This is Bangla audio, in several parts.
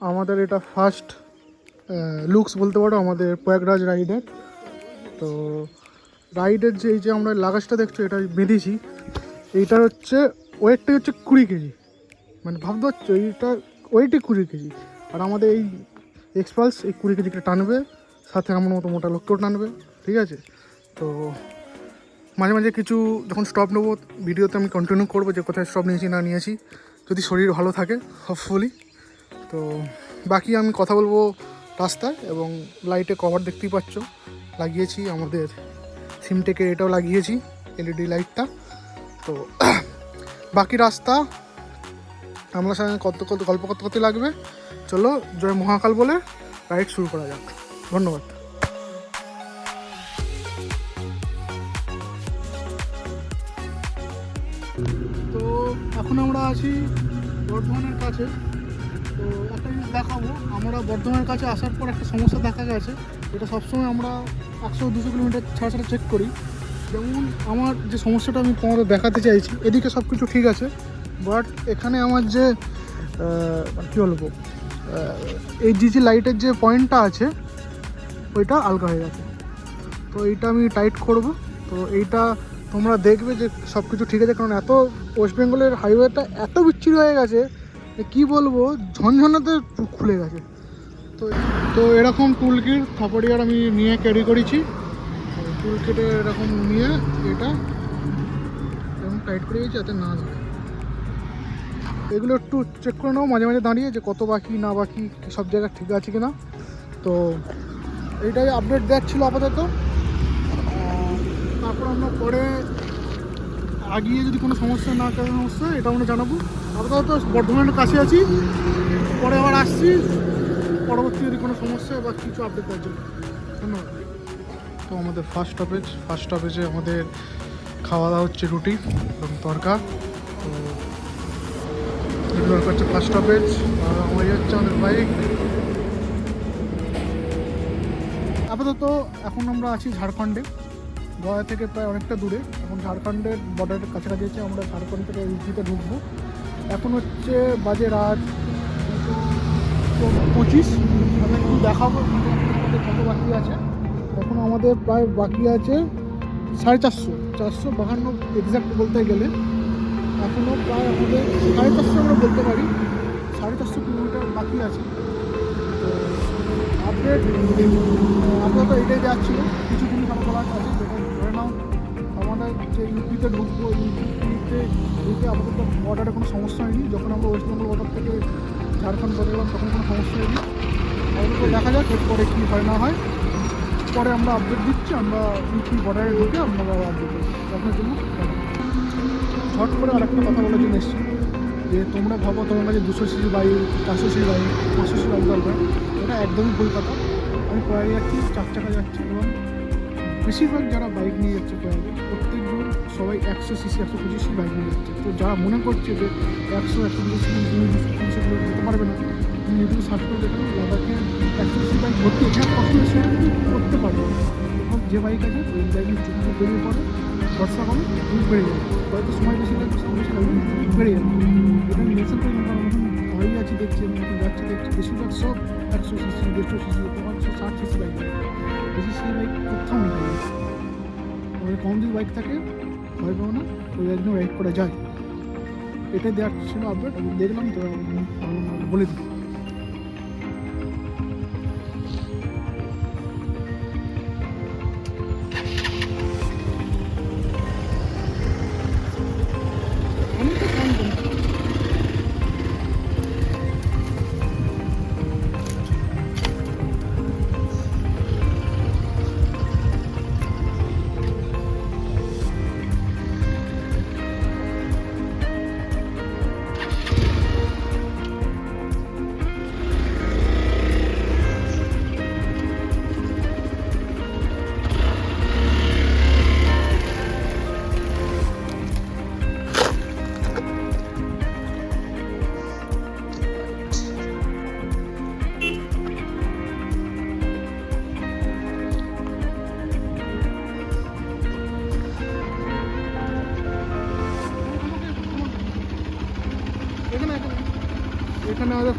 আমাদের এটা ফার্স্ট লুকস বলতে পারো আমাদের প্রয়াগরাজ রাইডের। তো রাইডের যে এই যে আমরা লাগাজটা দেখছো এটা বেঁধেছি, এইটার হচ্ছে ওয়েটটা হচ্ছে 20 কেজি, মানে ভাবতে পারছো এইটা ওয়েটই 20 কেজি। আর আমাদের এই এক্সপালস এই 20 কেজিটা টানবে, সাথে আমার মতো মোটা লোককেও টানবে, ঠিক আছে। তো মাঝে মাঝে কিছু যখন স্টপ নেবো ভিডিওতে আমি কন্টিনিউ করবো যে কোথায় স্টপ নিয়েছি না নিয়েছি, যদি শরীর ভালো থাকে হোপফুলি। তো বাকি আমি কথা বলবো রাস্তায়। এবং লাইটে কভার দেখতেই পাচ্ছ লাগিয়েছি, আমাদের সিমটেকের এটাও লাগিয়েছি এলইডি লাইটটা। তো বাকি রাস্তা আমার সঙ্গে গল্প করতে করতে লাগবে। চলো জয় মহাকাল বলে রাইড শুরু করা যাক। ধন্যবাদ। তো এখন আমরা আছি বর্ধমানের কাছে। তো একটা জিনিস দেখাবো, আমরা বর্ধমানের কাছে আসার পর একটা সমস্যা দেখা গেছে, এটা সবসময় আমরা 100-200 কিলোমিটার ছাড়া ছাড়া চেক করি। যেমন আমার যে সমস্যাটা আমি তোমাদের দেখাতে চাইছি, এদিকে সব কিছু ঠিক আছে, বাট এখানে আমার যে কী বলবো এই জিজি লাইটের যে পয়েন্টটা আছে ওইটা আলগা হয়ে গেছে। তো এইটা আমি টাইট করব। তো এইটা তোমরা দেখবে যে সব কিছু ঠিক আছে, কারণ এত ওয়েস্ট বেঙ্গলের হাইওয়েটা এত বিচ্ছিরি হয়ে গেছে কি বলবো, ঝনঝনাতে খুলে গেছে। তো তো এরকম টুলকিট থাপড়িয়ার আমি নিয়ে ক্যারি করেছি। টুলকিটে এরকম নিয়ে এটা এরকম টাইট করে দিয়েছি যাতে না যায়। এগুলো একটু চেক করে নেবো মাঝে মাঝে দাঁড়িয়ে যে কত বাকি না বাকি সব জায়গায় ঠিক আছে কিনা। তো এইটাই আপডেট দেওয়ার ছিল আপাতত। তারপর আমরা পরে আগিয়ে যদি কোনো সমস্যা না কোনো সমস্যা এটা আমরা জানাবো। আপাতত বর্ধমানের কাছে আছি, পরে আবার আসছি পরবর্তী যদি কোনো সমস্যা বা কিছু আপডেট দেওয়ার জন্য। ধন্যবাদ। তো আমাদের ফার্স্ট স্টপেজে আমাদের খাওয়া দাওয়া হচ্ছে রুটি এবং তরকা। তো এগুলো হচ্ছে ফার্স্ট স্টপেজ। আমার হচ্ছে আমাদের বাইক। আপাতত এখন আমরা আছি ঝাড়খণ্ডে, গয়া থেকে প্রায় অনেকটা দূরে। এখন ঝাড়খণ্ডের বর্ডারের কাছাকাছি আছে, আমরা ঝাড়খণ্ড থেকে ইউপিতে ঢুকবো। এখন হচ্ছে বাজে রাত 25। আমি একটু দেখাবো কত বাকি আছে। এখন আমাদের প্রায় বাকি আছে 450 এক্স্যাক্ট বলতে গেলে। এখনও প্রায় আমাদের 450 আমরা বলতে পারি, 450 কিলোমিটার বাকি আছে। তো আপডেট আপাতত এটাই যাচ্ছিলো। কিছু জিনিস আমার বলার আছে, যেটা ধরে নাও আমাদের যে ইউপিতে ঢুকবো, ইউপিতে ঢুকে আপাতত বর্ডারে কোনো সমস্যা হয়নি। যখন আমরা ওয়েস্ট বেঙ্গল বর্ডার থেকে ঝাড়খণ্ড বদলাম তখন কোনো সমস্যা হয়নি। আপাতত দেখা যাক এরপরে কী হয় না হয়, পরে আমরা আপডেট দিচ্ছি। আমরা ইউপি বর্ডারে ঢুকে আপনারা আপডেট দিচ্ছি আপনার জন্য। ঝট করে আরেকটা কথা বলার জন্য এসেছি যে তোমরা ভাবো তোমার কাছে 200 CC bike, 400 CC bike, 500 CC bike দরকার, এটা একদমই ভুল কথা। আমি প্রয়াগে যাচ্ছি, 4 চাকা যাচ্ছি, এবং বেশিরভাগ যারা বাইক নিয়ে যাচ্ছে প্রয়াগে প্রত্যেকজন সবাই 100 সিসি 125 সিসি বাইক নিয়ে যাচ্ছে। তো যারা মনে করছে যে 100-120 সিসি 200 কিলো যেতে পারবে না, তুমি ইউটিউবে সার্চ করে দেখো লাদাখে 100 সিসি বাইক ভর্তি, এখানে কখনো সেটা তুমি করতে পারবে না। এবং যে বাইক আছে ওই বাইকের চুক্তি বেরিয়ে পড়ে, বর্ষা করে তুমি বেড়ে যাবে, হয়তো সময় বেশি লাগবে, সময় বেশি লাগবে, বেড়ে যাবে। এটা আমি মেনশন করে আমরা এখন গাড়ি আছে দেখছি, আমি এখন যাচ্ছি দেখছি বেশিরভাগ সব 100 সিসি 150 সিসি 160 সিসি বাইক, বেশি সিসি বাইক কোথাও নেই। আমাদের কম যদি বাইক থাকে ভয় পাবো না, ওই একদম রাইড করা যায়। এটাই দেওয়ার ছিল আপডেট, আমি দেখলাম তো বলে দিই।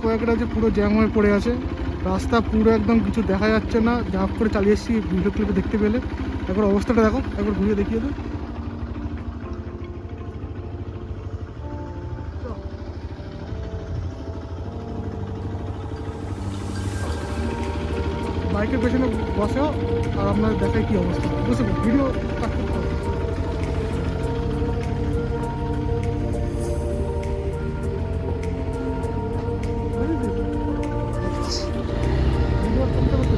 কয়েকটা যে পুরো জ্যাম হয়ে পড়ে আছে, রাস্তা পুরো একদম কিছু দেখা যাচ্ছে না, জাম্প করে চালিয়ে এসেছি ভিডিও ক্লিপে দেখতে পেলে। একবার অবস্থাটা দেখো, একবার ঘুরিয়ে দেখিয়ে দাও। বাইকের পেছনে বসেও আর আপনার দেখায় কী অবস্থা, বুঝতে পারো ভিডিও কাট করতে হবে। ভিডিও করতে করতে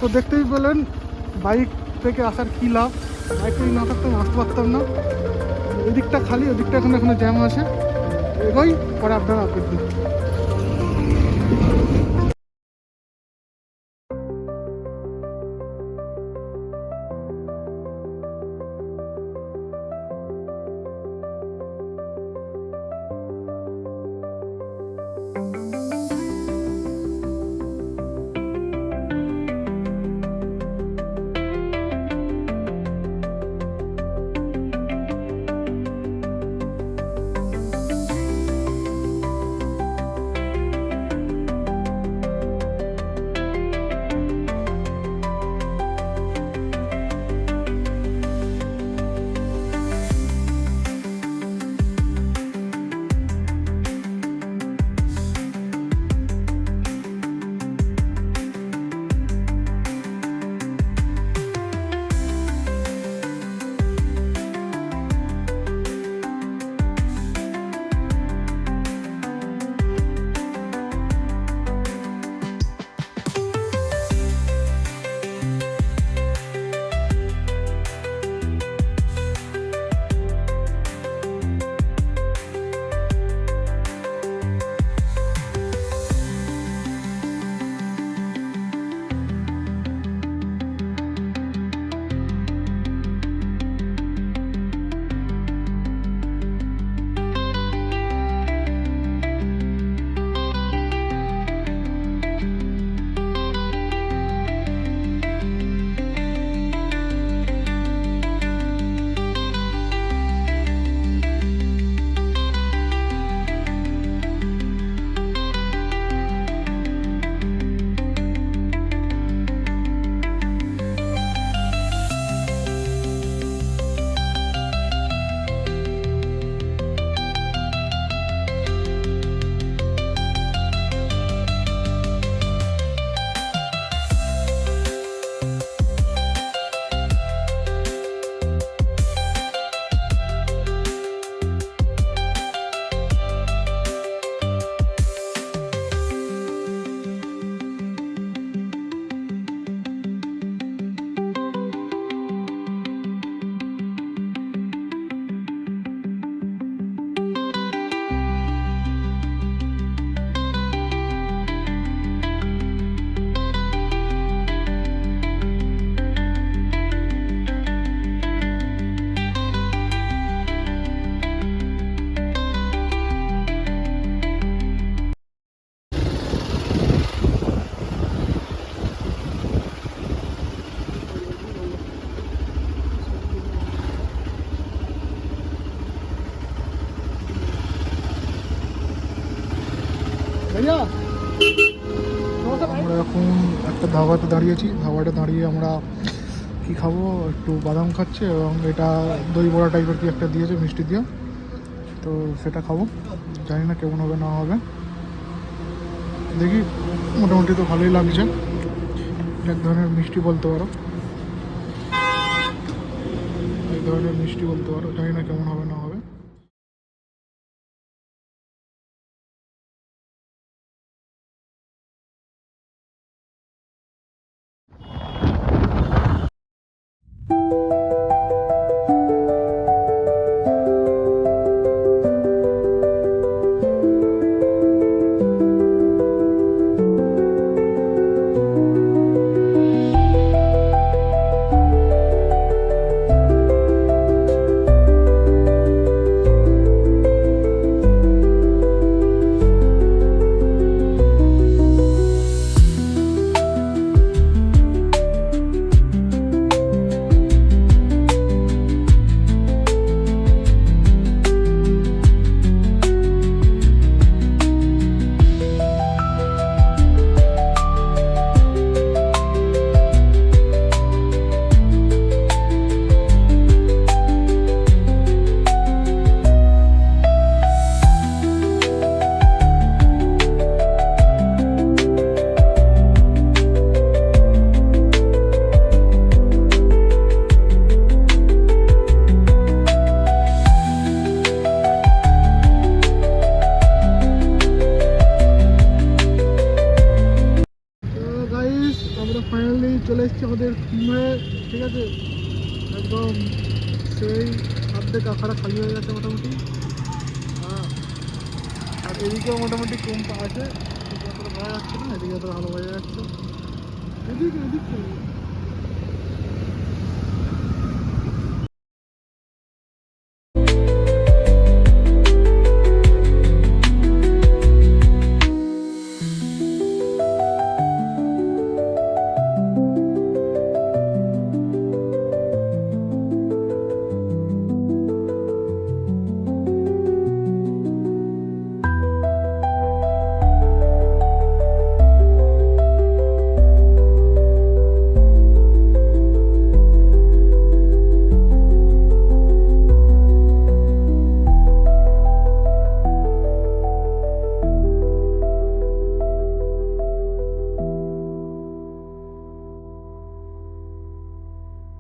তো দেখতেই পেলেন বাইক থেকে আসার কী লাভ। বাইক থেকে না থাকতাম, আসতে পারতাম না। এদিকটা খালি, ওদিকটা এখনো জ্যাম আছে। এগোই, পরে আপনারা আপডেট দিন। আমরা এখন একটা ধাবাতে দাঁড়িয়েছি। ধাবাটা দাঁড়িয়ে আমরা কি খাবো, একটু বাদাম খাচ্ছে এবং এটা দই বড়া টাইপের কি একটা দিয়েছে মিষ্টি দিয়ে, তো সেটা খাবো। জানি না কেমন হবে না হবে, দেখি। মোটামুটি তো ভালোই লাগছে। এক ধরনের মিষ্টি বলতে পারো, এক ধরনের মিষ্টি বলতে পারো, জানি না কেমন হবে না হবে। আমরা ফাইনালি চলে এসেছি আমাদের টিমে, ঠিক আছে। একদম সেই অর্ধেক আখাড়া খালি হয়ে গেছে মোটামুটি। হ্যাঁ, আর এদিকেও মোটামুটি কম আছে, এদিকে অতটা বোঝা যাচ্ছে না, এদিকে অতটা ভালো বোঝা যাচ্ছে। এদিকে